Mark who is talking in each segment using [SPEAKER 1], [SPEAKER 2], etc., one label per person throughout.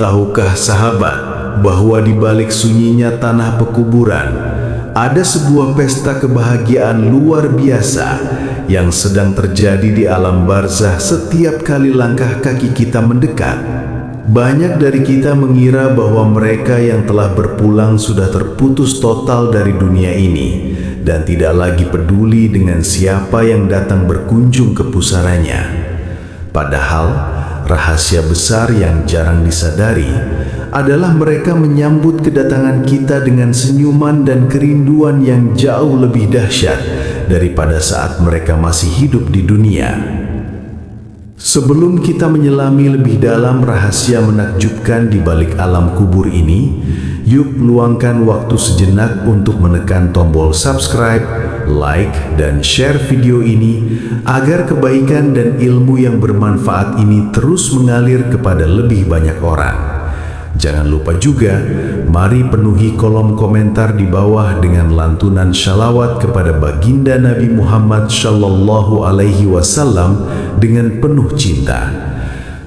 [SPEAKER 1] Tahukah sahabat bahwa di balik sunyinya tanah pekuburan ada sebuah pesta kebahagiaan luar biasa yang sedang terjadi di alam barzah setiap kali langkah kaki kita mendekat? Banyak dari kita mengira bahwa mereka yang telah berpulang sudah terputus total dari dunia ini dan tidak lagi peduli dengan siapa yang datang berkunjung ke pusarannya. Padahal rahasia besar yang jarang disadari adalah mereka menyambut kedatangan kita dengan senyuman dan kerinduan yang jauh lebih dahsyat daripada saat mereka masih hidup di dunia. Sebelum kita menyelami lebih dalam rahasia menakjubkan di balik alam kubur ini, yuk luangkan waktu sejenak untuk menekan tombol subscribe, like, dan share video ini agar kebaikan dan ilmu yang bermanfaat ini terus mengalir kepada lebih banyak orang. Jangan lupa juga, mari penuhi kolom komentar di bawah dengan lantunan shalawat kepada baginda Nabi Muhammad Shallallahu Alaihi Wasallam dengan penuh cinta.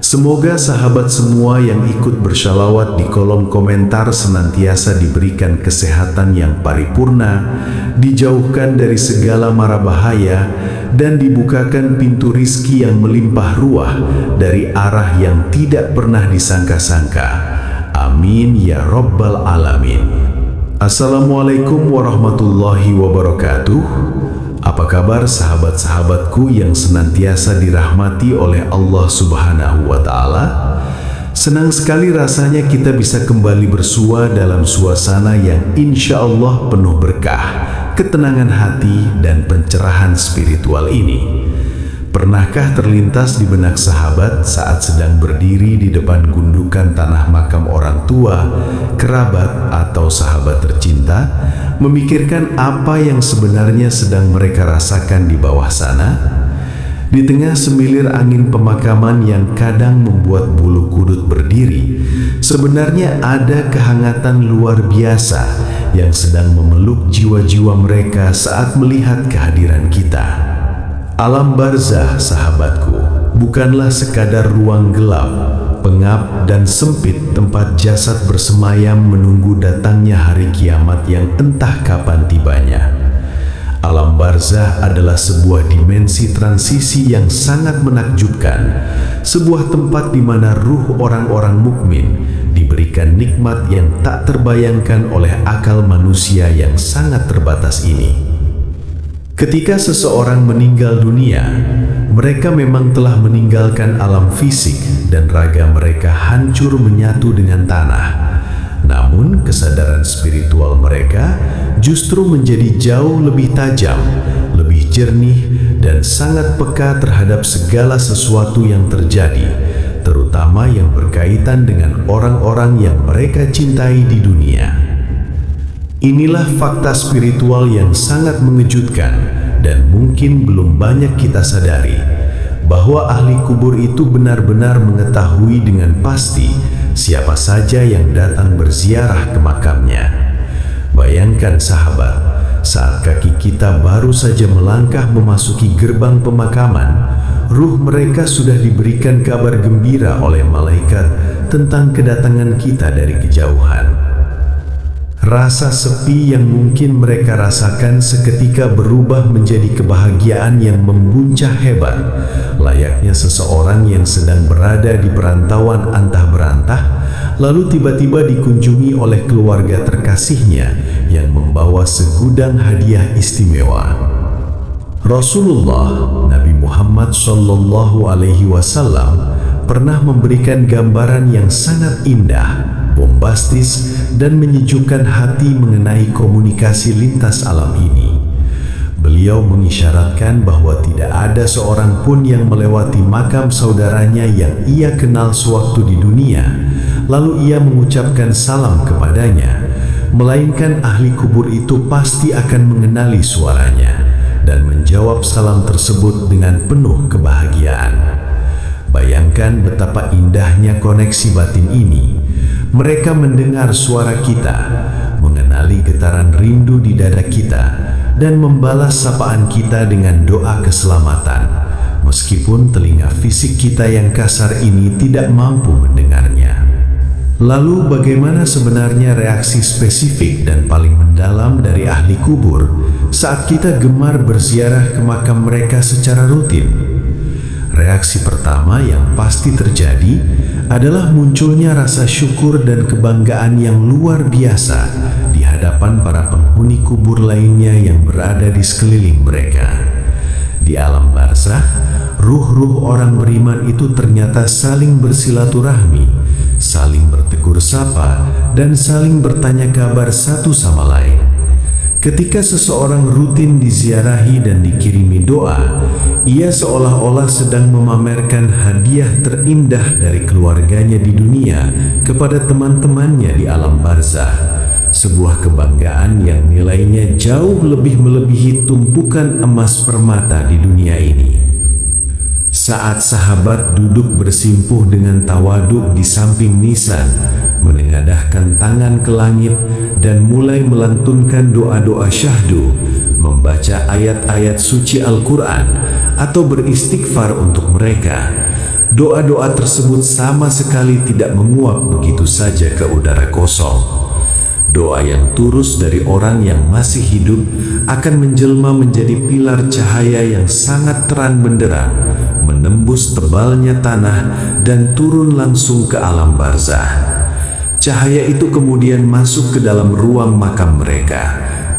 [SPEAKER 1] Semoga sahabat semua yang ikut bershalawat di kolom komentar senantiasa diberikan kesehatan yang paripurna, dijauhkan dari segala mara bahaya, dan dibukakan pintu rizki yang melimpah ruah dari arah yang tidak pernah disangka-sangka. Amin ya Rabbal Alamin. Assalamualaikum warahmatullahi wabarakatuh. Apa kabar sahabat-sahabatku yang senantiasa dirahmati oleh Allah Subhanahu wa Ta'ala? Senang sekali rasanya kita bisa kembali bersua dalam suasana yang insya Allah penuh berkah, ketenangan hati, dan pencerahan spiritual ini. Pernahkah terlintas di benak sahabat saat sedang berdiri di depan gundukan tanah makam orang tua, kerabat, atau sahabat tercinta, memikirkan apa yang sebenarnya sedang mereka rasakan di bawah sana? Di tengah semilir angin pemakaman yang kadang membuat bulu kudut berdiri, sebenarnya ada kehangatan luar biasa yang sedang memeluk jiwa-jiwa mereka saat melihat kehadiran kita. Alam barzah, sahabatku, bukanlah sekadar ruang gelap, pengap, dan sempit tempat jasad bersemayam menunggu datangnya hari kiamat yang entah kapan tibanya. Alam barzah adalah sebuah dimensi transisi yang sangat menakjubkan, sebuah tempat di mana ruh orang-orang mukmin diberikan nikmat yang tak terbayangkan oleh akal manusia yang sangat terbatas ini. Ketika seseorang meninggal dunia, mereka memang telah meninggalkan alam fisik dan raga mereka hancur menyatu dengan tanah. Namun, kesadaran spiritual mereka justru menjadi jauh lebih tajam, lebih jernih, dan sangat peka terhadap segala sesuatu yang terjadi, terutama yang berkaitan dengan orang-orang yang mereka cintai di dunia. Inilah fakta spiritual yang sangat mengejutkan dan mungkin belum banyak kita sadari, bahwa ahli kubur itu benar-benar mengetahui dengan pasti siapa saja yang datang berziarah ke makamnya. Bayangkan sahabat, saat kaki kita baru saja melangkah memasuki gerbang pemakaman, ruh mereka sudah diberikan kabar gembira oleh malaikat tentang kedatangan kita dari kejauhan. Rasa sepi yang mungkin mereka rasakan seketika berubah menjadi kebahagiaan yang membuncah hebat, layaknya seseorang yang sedang berada di perantauan antah berantah, lalu tiba-tiba dikunjungi oleh keluarga terkasihnya yang membawa segudang hadiah istimewa. Rasulullah Nabi Muhammad Shallallahu Alaihi Wasallam pernah memberikan gambaran yang sangat indah, bombastis, dan menyejukkan hati mengenai komunikasi lintas alam ini. Beliau mengisyaratkan bahwa tidak ada seorang pun yang melewati makam saudaranya yang ia kenal sewaktu di dunia, lalu ia mengucapkan salam kepadanya, melainkan ahli kubur itu pasti akan mengenali suaranya dan menjawab salam tersebut dengan penuh kebahagiaan. Bayangkan betapa indahnya koneksi batin ini. Mereka mendengar suara kita, mengenali getaran rindu di dada kita, dan membalas sapaan kita dengan doa keselamatan, meskipun telinga fisik kita yang kasar ini tidak mampu mendengarnya. Lalu bagaimana sebenarnya reaksi spesifik dan paling mendalam dari ahli kubur saat kita gemar berziarah ke makam mereka secara rutin? Reaksi pertama yang pasti terjadi adalah munculnya rasa syukur dan kebanggaan yang luar biasa di hadapan para penghuni kubur lainnya yang berada di sekeliling mereka. Di alam barzakh, ruh-ruh orang beriman itu ternyata saling bersilaturahmi, saling bertegur sapa, dan saling bertanya kabar satu sama lain. Ketika seseorang rutin diziarahi dan dikirimi doa, ia seolah-olah sedang memamerkan hadiah terindah dari keluarganya di dunia kepada teman-temannya di alam barzakh. Sebuah kebanggaan yang nilainya jauh lebih melebihi tumpukan emas permata di dunia ini. Saat sahabat duduk bersimpuh dengan tawaduk di samping nisan, menengadahkan tangan ke langit dan mulai melantunkan doa-doa syahdu, membaca ayat-ayat suci Al-Quran atau beristighfar untuk mereka, doa-doa tersebut sama sekali tidak menguap begitu saja ke udara kosong. Doa yang tulus dari orang yang masih hidup akan menjelma menjadi pilar cahaya yang sangat terang benderang, menembus tebalnya tanah dan turun langsung ke alam barzakh. Cahaya itu kemudian masuk ke dalam ruang makam mereka,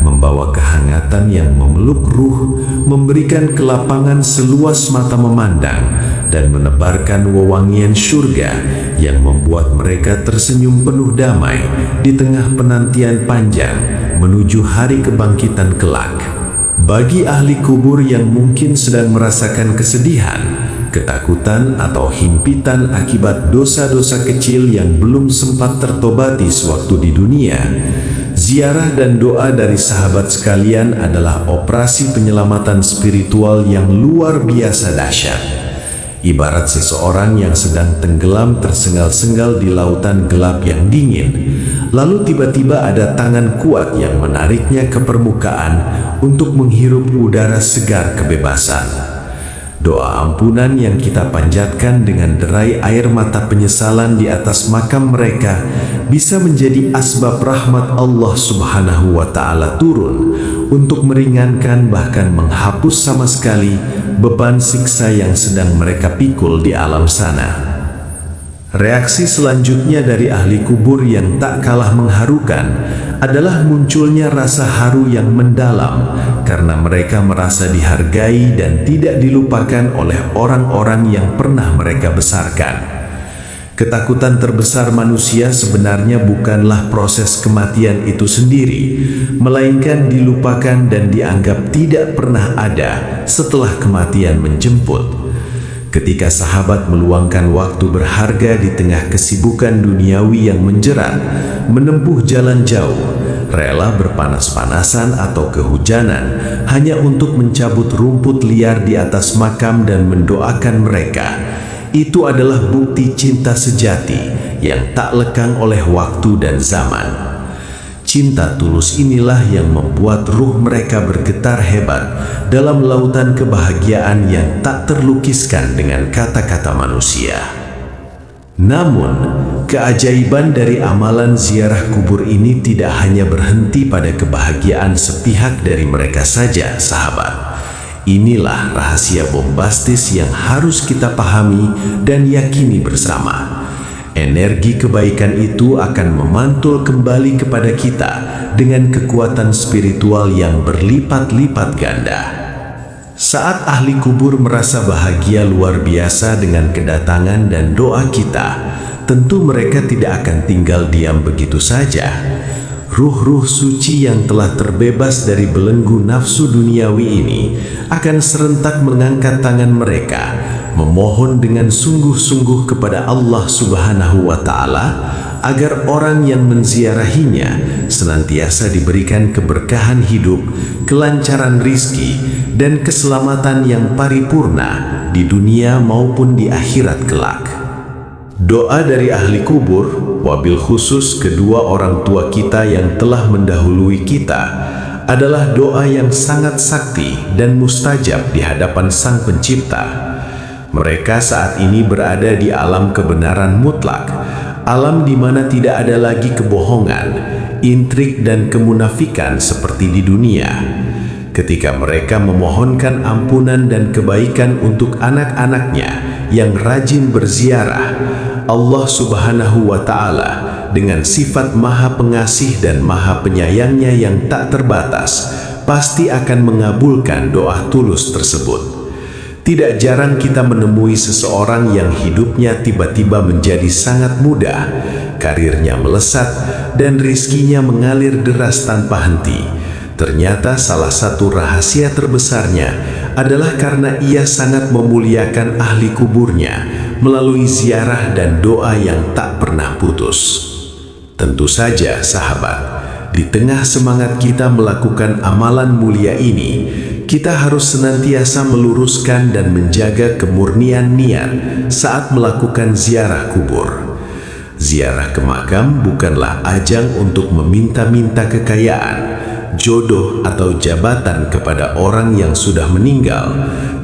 [SPEAKER 1] membawa kehangatan yang memeluk ruh, memberikan kelapangan seluas mata memandang, dan menebarkan wewangian syurga yang membuat mereka tersenyum penuh damai di tengah penantian panjang menuju hari kebangkitan kelak. Bagi ahli kubur yang mungkin sedang merasakan kesedihan, ketakutan atau himpitan akibat dosa-dosa kecil yang belum sempat tertobati sewaktu di dunia, ziarah dan doa dari sahabat sekalian adalah operasi penyelamatan spiritual yang luar biasa dahsyat. Ibarat seseorang yang sedang tenggelam tersengal-sengal di lautan gelap yang dingin, lalu tiba-tiba ada tangan kuat yang menariknya ke permukaan untuk menghirup udara segar kebebasan. Doa ampunan yang kita panjatkan dengan derai air mata penyesalan di atas makam mereka bisa menjadi asbab rahmat Allah Subhanahu wa Ta'ala turun untuk meringankan bahkan menghapus sama sekali beban siksa yang sedang mereka pikul di alam sana. Reaksi selanjutnya dari ahli kubur yang tak kalah mengharukan adalah munculnya rasa haru yang mendalam karena mereka merasa dihargai dan tidak dilupakan oleh orang-orang yang pernah mereka besarkan. Ketakutan terbesar manusia sebenarnya bukanlah proses kematian itu sendiri, melainkan dilupakan dan dianggap tidak pernah ada setelah kematian menjemput. Ketika sahabat meluangkan waktu berharga di tengah kesibukan duniawi yang menjerat, menempuh jalan jauh, rela berpanas-panasan atau kehujanan hanya untuk mencabut rumput liar di atas makam dan mendoakan mereka, itu adalah bukti cinta sejati yang tak lekang oleh waktu dan zaman. Cinta tulus inilah yang membuat ruh mereka bergetar hebat dalam lautan kebahagiaan yang tak terlukiskan dengan kata-kata manusia. Namun, keajaiban dari amalan ziarah kubur ini tidak hanya berhenti pada kebahagiaan sepihak dari mereka saja, sahabat. Inilah rahasia bombastis yang harus kita pahami dan yakini bersama. Energi kebaikan itu akan memantul kembali kepada kita dengan kekuatan spiritual yang berlipat-lipat ganda. Saat ahli kubur merasa bahagia luar biasa dengan kedatangan dan doa kita, tentu mereka tidak akan tinggal diam begitu saja. Ruh-ruh suci yang telah terbebas dari belenggu nafsu duniawi ini akan serentak mengangkat tangan mereka, memohon dengan sungguh-sungguh kepada Allah Subhanahu wa Ta'ala agar orang yang menziarahinya senantiasa diberikan keberkahan hidup, kelancaran rizki, dan keselamatan yang paripurna di dunia maupun di akhirat kelak. Doa dari ahli kubur, wabil khusus kedua orang tua kita yang telah mendahului kita, adalah doa yang sangat sakti dan mustajab di hadapan Sang Pencipta. Mereka saat ini berada di alam kebenaran mutlak, alam di mana tidak ada lagi kebohongan, intrik dan kemunafikan seperti di dunia. Ketika mereka memohonkan ampunan dan kebaikan untuk anak-anaknya yang rajin berziarah, Allah Subhanahu wa Ta'ala dengan sifat Maha Pengasih dan Maha Penyayangnya yang tak terbatas pasti akan mengabulkan doa tulus tersebut. Tidak jarang kita menemui seseorang yang hidupnya tiba-tiba menjadi sangat mudah, karirnya melesat, dan rizkinya mengalir deras tanpa henti. Ternyata salah satu rahasia terbesarnya adalah karena ia sangat memuliakan ahli kuburnya melalui ziarah dan doa yang tak pernah putus. Tentu saja, sahabat, di tengah semangat kita melakukan amalan mulia ini, kita harus senantiasa meluruskan dan menjaga kemurnian niat saat melakukan ziarah kubur. Ziarah ke makam bukanlah ajang untuk meminta-minta kekayaan, jodoh atau jabatan kepada orang yang sudah meninggal,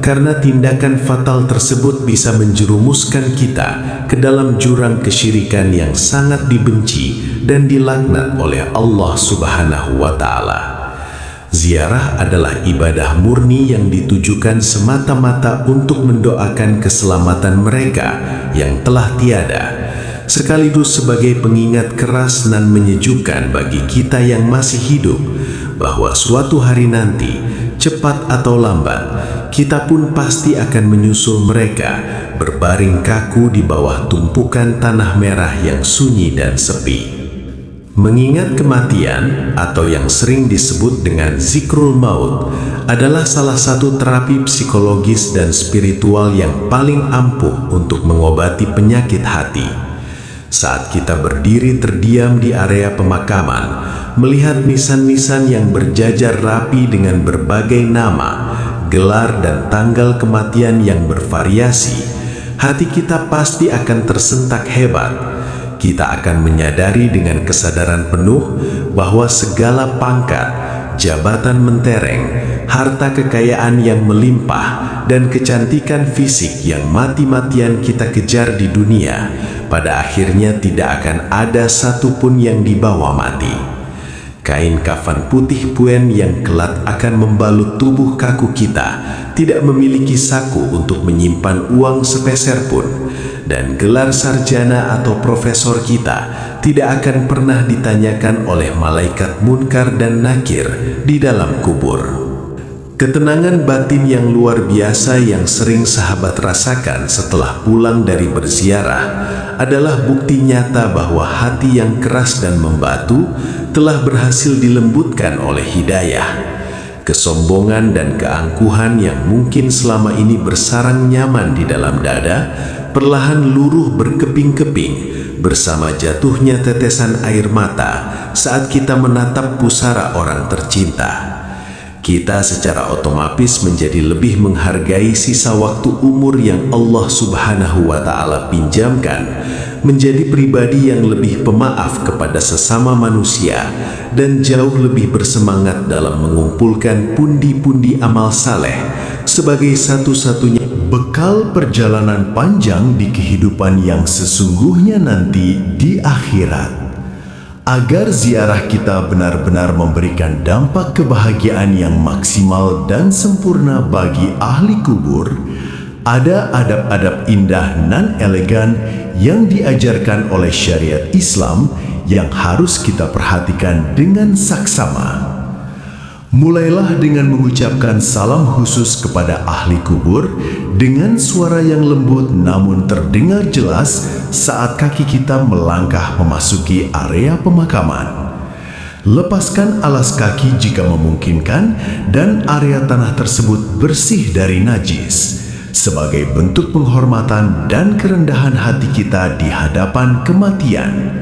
[SPEAKER 1] karena tindakan fatal tersebut bisa menjerumuskan kita ke dalam jurang kesyirikan yang sangat dibenci dan dilaknat oleh Allah Subhanahu wa Ta'ala. Ziarah adalah ibadah murni yang ditujukan semata-mata untuk mendoakan keselamatan mereka yang telah tiada, sekaligus sebagai pengingat keras dan menyejukkan bagi kita yang masih hidup, bahwa suatu hari nanti, cepat atau lambat, kita pun pasti akan menyusul mereka berbaring kaku di bawah tumpukan tanah merah yang sunyi dan sepi. Mengingat kematian, atau yang sering disebut dengan zikrul maut, adalah salah satu terapi psikologis dan spiritual yang paling ampuh untuk mengobati penyakit hati. Saat kita berdiri terdiam di area pemakaman, melihat nisan-nisan yang berjajar rapi dengan berbagai nama, gelar dan tanggal kematian yang bervariasi, hati kita pasti akan tersentak hebat. Kita akan menyadari dengan kesadaran penuh bahwa segala pangkat, jabatan mentereng, harta kekayaan yang melimpah, dan kecantikan fisik yang mati-matian kita kejar di dunia, pada akhirnya tidak akan ada satupun yang dibawa mati. Kain kafan putih puen yang kelak akan membalut tubuh kaku kita tidak memiliki saku untuk menyimpan uang sepeser pun, dan gelar sarjana atau profesor kita tidak akan pernah ditanyakan oleh malaikat munkar dan nakir di dalam kubur. Ketenangan batin yang luar biasa yang sering sahabat rasakan setelah pulang dari berziarah adalah bukti nyata bahwa hati yang keras dan membatu telah berhasil dilembutkan oleh hidayah. Kesombongan dan keangkuhan yang mungkin selama ini bersarang nyaman di dalam dada perlahan luruh berkeping-keping bersama jatuhnya tetesan air mata saat kita menatap pusara orang tercinta. Kita secara otomatis menjadi lebih menghargai sisa waktu umur yang Allah Subhanahu wa Ta'ala pinjamkan, menjadi pribadi yang lebih pemaaf kepada sesama manusia, dan jauh lebih bersemangat dalam mengumpulkan pundi-pundi amal saleh sebagai satu-satunya bekal perjalanan panjang di kehidupan yang sesungguhnya nanti di akhirat. Agar ziarah kita benar-benar memberikan dampak kebahagiaan yang maksimal dan sempurna bagi ahli kubur, ada adab-adab indah nan elegan yang diajarkan oleh syariat Islam yang harus kita perhatikan dengan saksama. Mulailah dengan mengucapkan salam khusus kepada ahli kubur dengan suara yang lembut namun terdengar jelas saat kaki kita melangkah memasuki area pemakaman. Lepaskan alas kaki jika memungkinkan dan area tanah tersebut bersih dari najis, sebagai bentuk penghormatan dan kerendahan hati kita di hadapan kematian.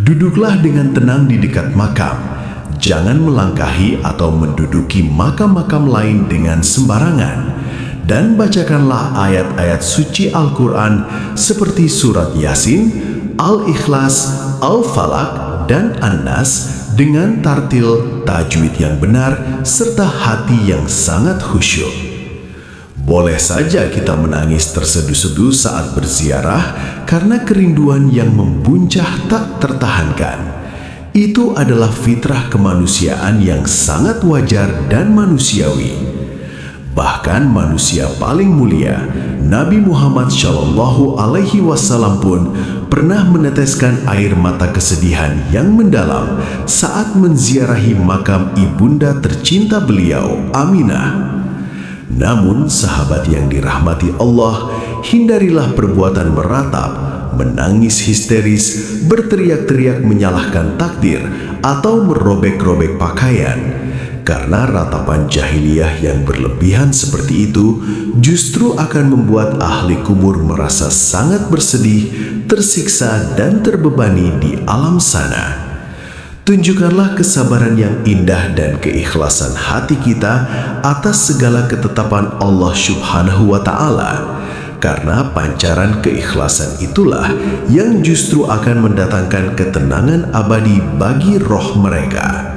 [SPEAKER 1] Duduklah dengan tenang di dekat makam. Jangan melangkahi atau menduduki makam-makam lain dengan sembarangan, dan bacakanlah ayat-ayat suci Al-Quran seperti surat Yasin, Al-Ikhlas, Al-Falaq, dan An-Nas dengan tartil tajwid yang benar serta hati yang sangat khusyuk. Boleh saja kita menangis terseduh-seduh saat berziarah karena kerinduan yang membuncah tak tertahankan. Itu adalah fitrah kemanusiaan yang sangat wajar dan manusiawi. Bahkan manusia paling mulia, Nabi Muhammad SAW pun pernah meneteskan air mata kesedihan yang mendalam saat menziarahi makam ibunda tercinta beliau, Aminah. Namun sahabat yang dirahmati Allah, hindarilah perbuatan meratap, menangis histeris, berteriak-teriak menyalahkan takdir, atau merobek-robek pakaian. Karena ratapan jahiliyah yang berlebihan seperti itu justru akan membuat ahli kubur merasa sangat bersedih, tersiksa, dan terbebani di alam sana. Tunjukkanlah kesabaran yang indah dan keikhlasan hati kita atas segala ketetapan Allah Subhanahu wa Ta'ala, karena pancaran keikhlasan itulah yang justru akan mendatangkan ketenangan abadi bagi roh mereka.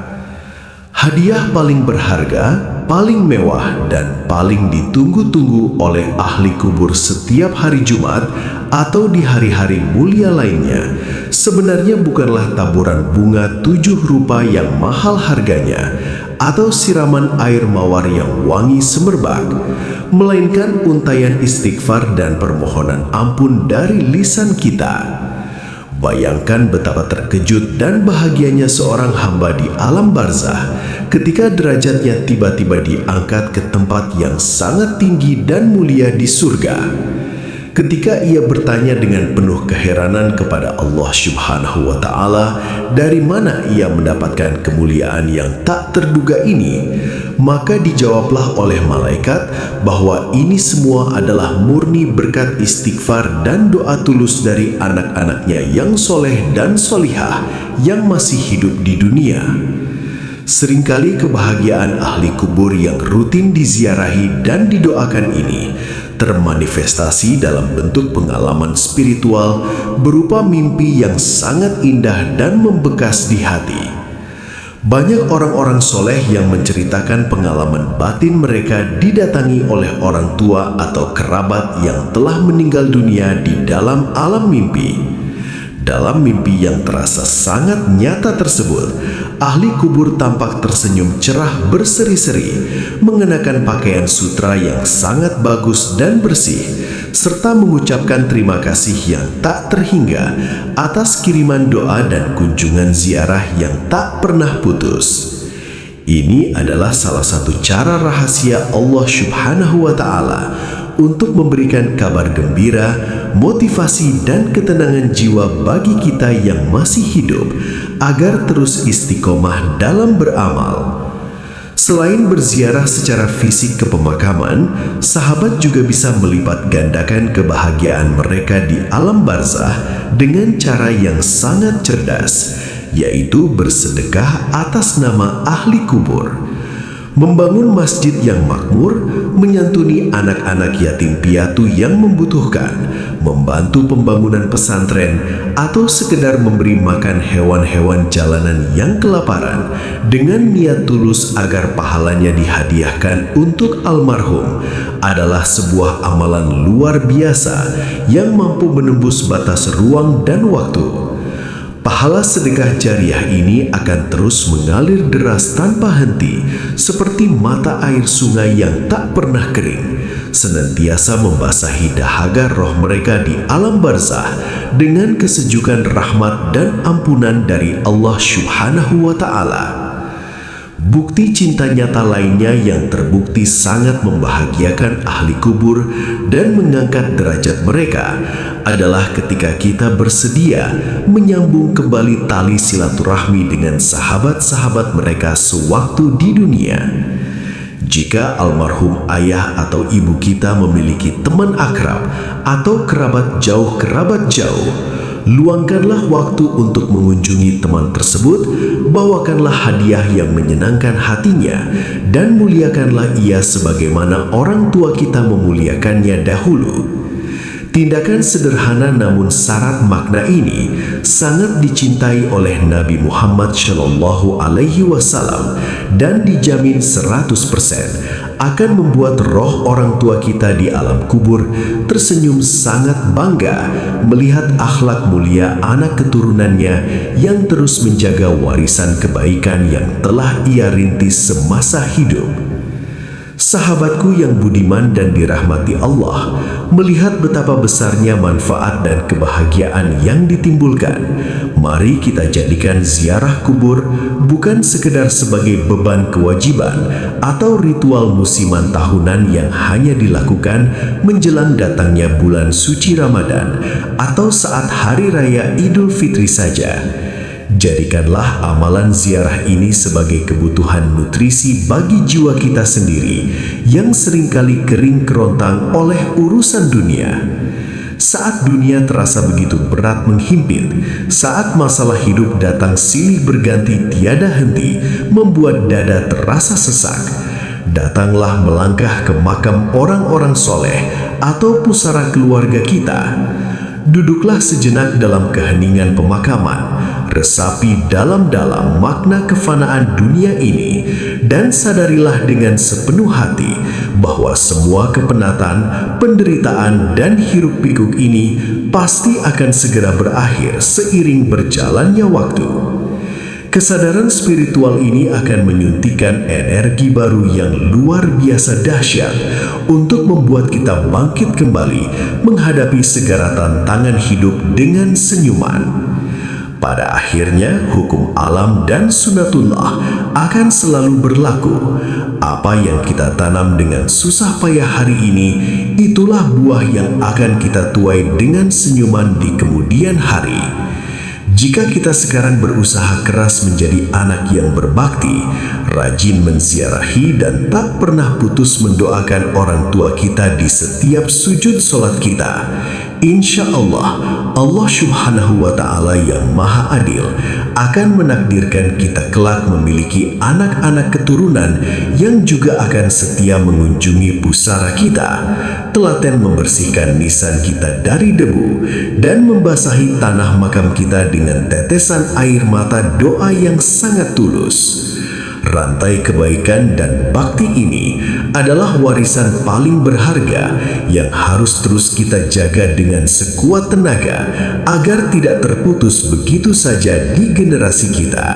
[SPEAKER 1] Hadiah paling berharga, paling mewah, dan paling ditunggu-tunggu oleh ahli kubur setiap hari Jumat atau di hari-hari mulia lainnya sebenarnya bukanlah taburan bunga 7 rupa yang mahal harganya atau siraman air mawar yang wangi semerbak, melainkan untayan istighfar dan permohonan ampun dari lisan kita. Bayangkan betapa terkejut dan bahagianya seorang hamba di alam barzah ketika derajatnya tiba-tiba diangkat ke tempat yang sangat tinggi dan mulia di surga. Ketika ia bertanya dengan penuh keheranan kepada Allah Subhanahu wa Ta'ala, dari mana ia mendapatkan kemuliaan yang tak terduga ini, maka dijawablah oleh malaikat bahwa ini semua adalah murni berkat istighfar dan doa tulus dari anak-anaknya yang soleh dan solihah yang masih hidup di dunia. Seringkali kebahagiaan ahli kubur yang rutin diziarahi dan didoakan ini termanifestasi dalam bentuk pengalaman spiritual berupa mimpi yang sangat indah dan membekas di hati. Banyak orang-orang soleh yang menceritakan pengalaman batin mereka didatangi oleh orang tua atau kerabat yang telah meninggal dunia di dalam alam mimpi. Dalam mimpi yang terasa sangat nyata tersebut, ahli kubur tampak tersenyum cerah berseri-seri, mengenakan pakaian sutra yang sangat bagus dan bersih, serta mengucapkan terima kasih yang tak terhingga atas kiriman doa dan kunjungan ziarah yang tak pernah putus. Ini adalah salah satu cara rahasia Allah Subhanahu wa Ta'ala untuk memberikan kabar gembira, motivasi, dan ketenangan jiwa bagi kita yang masih hidup agar terus istiqomah dalam beramal. Selain berziarah secara fisik ke pemakaman, sahabat juga bisa melipat gandakan kebahagiaan mereka di alam barzah dengan cara yang sangat cerdas, yaitu bersedekah atas nama ahli kubur. Membangun masjid yang makmur, menyantuni anak-anak yatim piatu yang membutuhkan, membantu pembangunan pesantren, atau sekedar memberi makan hewan-hewan jalanan yang kelaparan dengan niat tulus agar pahalanya dihadiahkan untuk almarhum adalah sebuah amalan luar biasa yang mampu menembus batas ruang dan waktu. Pahala sedekah jariah ini akan terus mengalir deras tanpa henti, seperti mata air sungai yang tak pernah kering, senantiasa membasahi dahaga roh mereka di alam barzah dengan kesejukan rahmat dan ampunan dari Allah Subhanahu wa Ta'ala. Bukti cinta nyata lainnya yang terbukti sangat membahagiakan ahli kubur dan mengangkat derajat mereka adalah ketika kita bersedia menyambung kembali tali silaturahmi dengan sahabat-sahabat mereka sewaktu di dunia. Jika almarhum ayah atau ibu kita memiliki teman akrab atau kerabat jauh, luangkanlah waktu untuk mengunjungi teman tersebut, bawakanlah hadiah yang menyenangkan hatinya, dan muliakanlah ia sebagaimana orang tua kita memuliakannya dahulu. Tindakan sederhana namun syarat makna ini sangat dicintai oleh Nabi Muhammad Shallallahu Alaihi Wasallam dan dijamin 100% akan membuat roh orang tua kita di alam kubur tersenyum sangat bangga melihat akhlak mulia anak keturunannya yang terus menjaga warisan kebaikan yang telah ia rintis semasa hidup. Sahabatku yang budiman dan dirahmati Allah, melihat betapa besarnya manfaat dan kebahagiaan yang ditimbulkan, mari kita jadikan ziarah kubur bukan sekedar sebagai beban kewajiban atau ritual musiman tahunan yang hanya dilakukan menjelang datangnya bulan suci Ramadan atau saat hari raya Idul Fitri saja. Jadikanlah amalan ziarah ini sebagai kebutuhan nutrisi bagi jiwa kita sendiri yang seringkali kering kerontang oleh urusan dunia. Saat dunia terasa begitu berat menghimpit, saat masalah hidup datang silih berganti tiada henti, membuat dada terasa sesak, datanglah melangkah ke makam orang-orang soleh atau pusara keluarga kita. Duduklah sejenak dalam keheningan pemakaman, resapi dalam-dalam makna kefanaan dunia ini, dan sadarilah dengan sepenuh hati bahwa semua kepenatan, penderitaan, dan hiruk-pikuk ini pasti akan segera berakhir seiring berjalannya waktu. Kesadaran spiritual ini akan menyuntikkan energi baru yang luar biasa dahsyat untuk membuat kita bangkit kembali menghadapi segala tantangan hidup dengan senyuman. Pada akhirnya, hukum alam dan sunatullah akan selalu berlaku. Apa yang kita tanam dengan susah payah hari ini, itulah buah yang akan kita tuai dengan senyuman di kemudian hari. Jika kita sekarang berusaha keras menjadi anak yang berbakti, rajin menziarahi dan tak pernah putus mendoakan orang tua kita di setiap sujud sholat kita, insya Allah, Allah Subhanahu wa Ta'ala yang Maha Adil akan menakdirkan kita kelak memiliki anak-anak keturunan yang juga akan setia mengunjungi pusara kita, telaten membersihkan nisan kita dari debu, dan membasahi tanah makam kita dengan tetesan air mata doa yang sangat tulus. Rantai kebaikan dan bakti ini adalah warisan paling berharga yang harus terus kita jaga dengan sekuat tenaga agar tidak terputus begitu saja di generasi kita.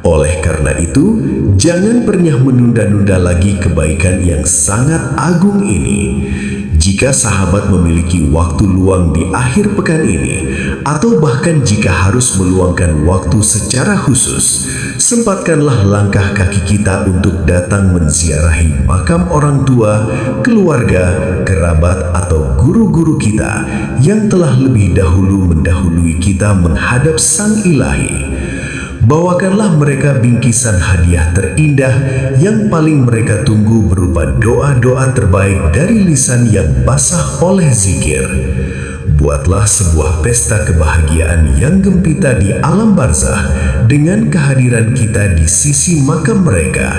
[SPEAKER 1] Oleh karena itu, jangan pernah menunda-nunda lagi kebaikan yang sangat agung ini. Jika sahabat memiliki waktu luang di akhir pekan ini, atau bahkan jika harus meluangkan waktu secara khusus, sempatkanlah langkah kaki kita untuk datang menziarahi makam orang tua, keluarga, kerabat, atau guru-guru kita yang telah lebih dahulu mendahului kita menghadap Sang Ilahi. Bawakanlah mereka bingkisan hadiah terindah yang paling mereka tunggu berupa doa-doa terbaik dari lisan yang basah oleh zikir. Buatlah sebuah pesta kebahagiaan yang gempita di alam barzah dengan kehadiran kita di sisi makam mereka.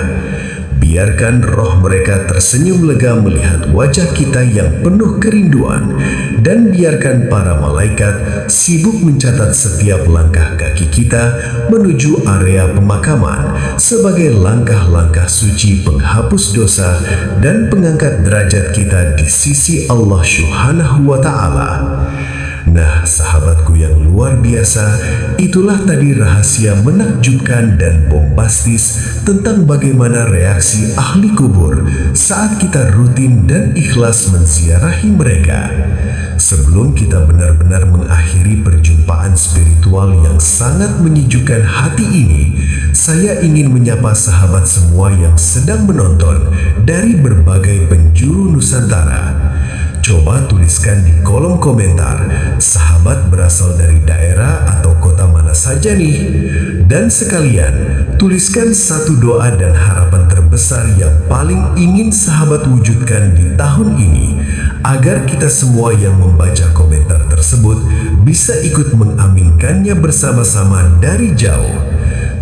[SPEAKER 1] Biarkan roh mereka tersenyum lega melihat wajah kita yang penuh kerinduan, dan biarkan para malaikat sibuk mencatat setiap langkah kaki kita menuju area pemakaman sebagai langkah-langkah suci penghapus dosa dan pengangkat derajat kita di sisi Allah Subhanahu wa Ta'ala. Nah, sahabatku yang luar biasa, itulah tadi rahasia menakjubkan dan bombastis tentang bagaimana reaksi ahli kubur saat kita rutin dan ikhlas menziarahi mereka. Sebelum kita benar-benar mengakhiri perjumpaan spiritual yang sangat menyejukkan hati ini, saya ingin menyapa sahabat semua yang sedang menonton dari berbagai penjuru Nusantara. Coba tuliskan di kolom komentar, sahabat berasal dari daerah atau kota mana saja nih? Dan sekalian, tuliskan satu doa dan harapan terbesar yang paling ingin sahabat wujudkan di tahun ini, agar kita semua yang membaca komentar tersebut bisa ikut mengaminkannya bersama-sama dari jauh.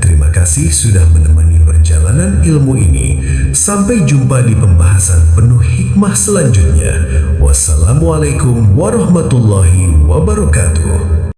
[SPEAKER 1] Terima kasih sudah menemani perjalanan perjalanan ilmu ini. Sampai jumpa di pembahasan penuh hikmah selanjutnya. Wassalamualaikum warahmatullahi wabarakatuh.